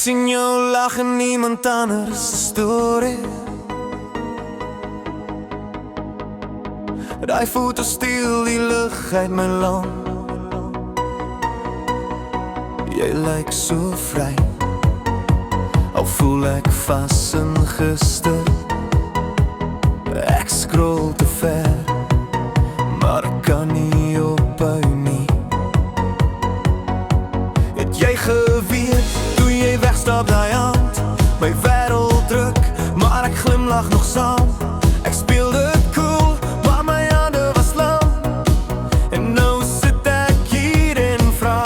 sien jou lag en niemand anders se storie. Daai foto steel die lug uit my long. Jy lyk so vry, al voel ek vas in gister. Ek scroll te ver, maar ek kan nie ophou nie. Het jy geweet, toe jy wegstap daai aand, my wêreld druk, maar ek glimlag nog saam. Ek speel dit cool, maar my hande was lam. En nou sit ek hier en vra,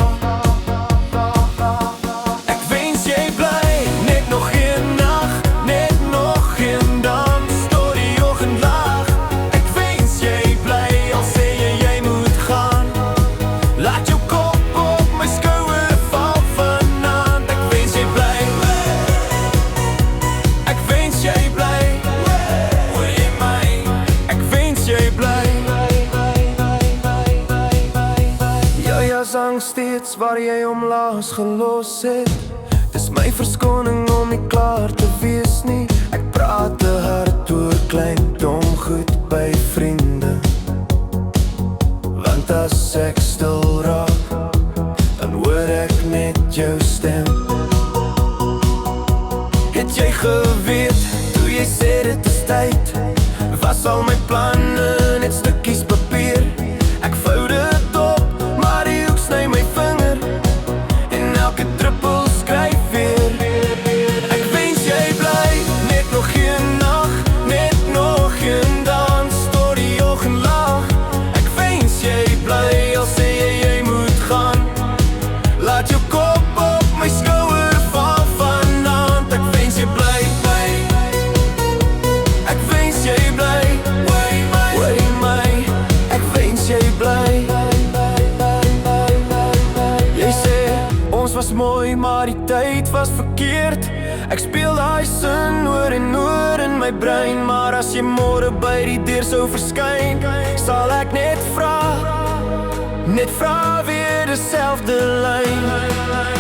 ek wens jy bly, net nog een nacht, net nog een dans, tot die oggend laag. Ek wens jy bly, al sê jy moet gaan. Laat jou kop op my skouer val vanaand. Ek wens jy bly, ek wens jy bly, hoor jy my? Ek wens jy bly. Jou jas hang steeds waar jy hom laas gelos het. Dis my verskoning om nie klaar te wees nie. Ek praat te hard oor klein dom goed by vriende, want as ek stil raak, dan hoor ek net jou stem. Het jy geweet, toe jy sê dit is tyd, was al my planne net stukkies papier. Ek vou dit op, maar die hoek sny my vinger, en elke druppel skryf weer. Ek wens jy bly, net nog een nacht, net nog een dans, tot die oggend laag. Ek wens jy bly, al sê jy moet gaan. Laat jou kop op my skouer val vanaand. Ek wens jy bly, ek wens jy bly, way my, ek wens jy bly. Jy sê, ons was mooi, maar die tyd was verkeerd. Ek speel daai sin oor en oor in my brein, maar as jy môre by die deur sou verskyn, sal ek net vra weer dezelfde lyn.